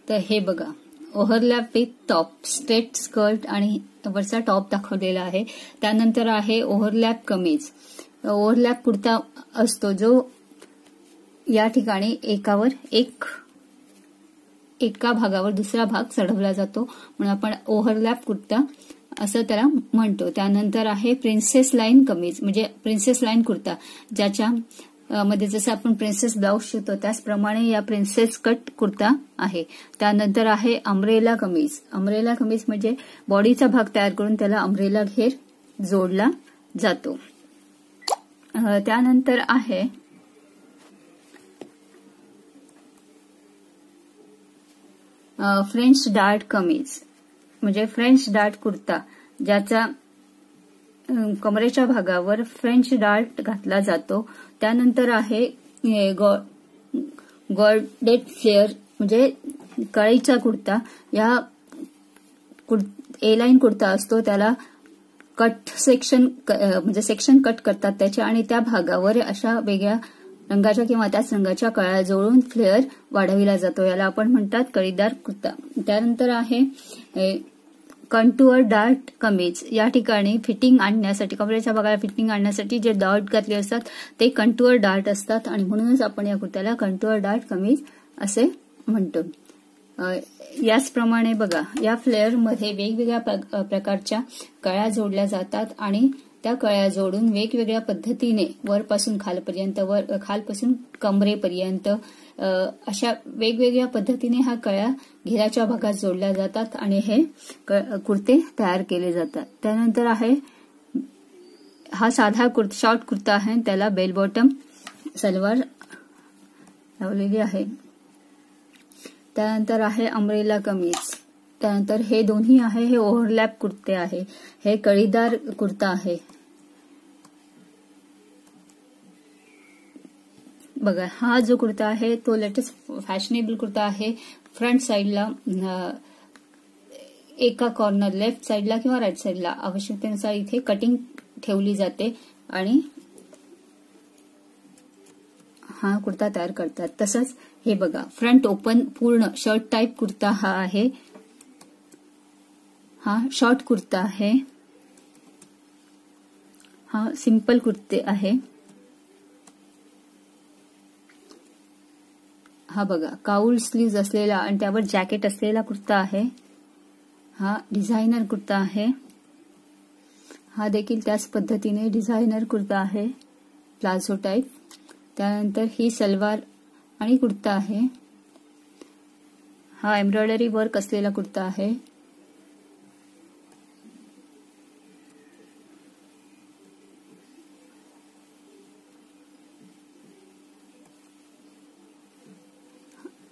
तर हे बघा, overlap with top, straight skirt आणि वरचा टॉप दाखवलेला आहे. त्यानंतर आहे ओव्हरलॅप कमीज. ओव्हरलॅप कुर्ता असतो जो या ठिकाणी एका भागावर दुसरा भाग चढवला जातो, म्हणून आपण ओव्हरलॅप कुर्ता असं त्याला म्हणतो. त्यानंतर आहे प्रिन्सेस लाईन कमीज, म्हणजे प्रिन्सेस लाईन कुर्ता, ज्याच्या मध्ये जसं आपण प्रिन्सेस ब्लाउज शिवतो त्याचप्रमाणे या प्रिन्सेस कट कुर्ता आहे. त्यानंतर आहे अम्ब्रेला कमीज. अम्ब्रेला कमीज म्हणजे बॉडीचा भाग तयार करून त्याला अम्ब्रेला घेर जोडला जातो. त्यानंतर आहे फ्रेंच डार्ट कमीज, म्हणजे फ्रेंच डार्ट कुर्ता, ज्याचा कमरेच्या भागावर फ्रेंच डार्ट घातला जातो. त्यानंतर आहे गॉर्डेड फ्लेअर, म्हणजे कळीचा कुर्ता. या ए लाईन कुर्ता असतो, त्याला कट सेक्शन, म्हणजे सेक्शन कट करतात त्याचे, आणि त्या भागावर अशा वेगळ्या रंगाच्या किंवा त्याच रंगाच्या कळ्या जोडून फ्लेअर वाढविला जातो. याला आपण म्हणतात कळीदार कुर्ता. त्यानंतर आहे कंटूअर डार्ट कमीज. या ठिकाणी फिटिंग आणण्यासाठी, कमरेच्या भागाला फिटिंग आणण्यासाठी जे डार्ट घातले असतात ते कंटूअर डार्ट असतात, आणि म्हणूनच आपण या कुर्त्याला कंटूअर डार्ट कमीज असे म्हणतो. याचप्रमाणे बघा, या फ्लेअरमध्ये वेगवेगळ्या प्रकारच्या कळ्या जोडल्या जातात, आणि त्या कळ्या जोडून वेगवेगळ्या पद्धतीने वरपासून खालपर्यंत, खालपासून कमरेपर्यंत अशा वेगवेगळ्या पद्धतीने ह्या कळ्या घेराच्या भागात जोडल्या जातात, आणि हे कुर्ते तयार केले जातात. त्यानंतर आहे हा साधा शॉर्ट कुर्ता आहे, त्याला बेल बॉटम सलवार लावलेली आहे. त्यानंतर आहे अम्ब्रेला कमीज. त्यानंतर हे दोन्ही आहे, हे ओव्हरलॅप कुर्ते आहे. हे कळीदार कुर्ता आहे. बघा, हा जो कुर्ता आहे तो लेटेस्ट फॅशनेबल कुर्ता आहे. फ्रंट साईडला एका कॉर्नर, लेफ्ट साईडला किंवा राईट साईडला आवश्यकतेनुसार इथे कटिंग ठेवली जाते, आणि हा कुर्ता तयार करतात. तसंच हे बघा, फ्रंट ओपन पूर्ण शर्ट टाईप कुर्ता हा आहे. हा शॉर्ट कुर्ता आहे. हा सिंपल कुर्ते आहे. हा बघा, काउल स्लीव्ज असलेला आणि त्यावर जॅकेट असलेला कुर्ता आहे. हा डिझायनर कुर्ता आहे. हा देखील त्याच पद्धतीने डिझायनर कुर्ता आहे, प्लाझो टाईप. त्यानंतर ही सलवार आणि कुर्ता आहे. हा एम्ब्रॉयडरी वर्क असलेला कुर्ता आहे.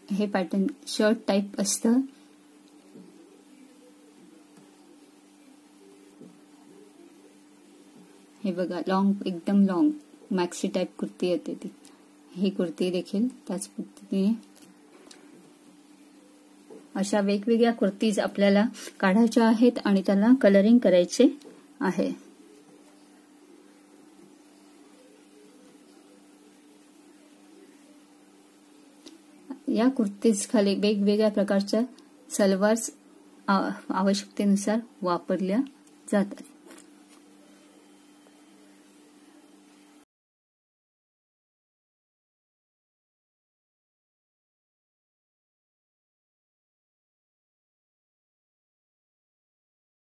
हे पॅटर्न शर्ट टाईप असतं. हे बघा, एकदम लॉंग मॅक्सी टाईप कुर्ती येते ती. ही कुर्ती देखील त्याच पद्धतीने. अशा वेगवेगळ्या कुर्तीज आपल्याला काढायच्या आहेत आणि त्याला कलरिंग करायचे आहे. या कुर्तीज खाली वेगवेगळ्या प्रकारच्या सलवार्स आवश्यकतेनुसार वापरल्या जातात.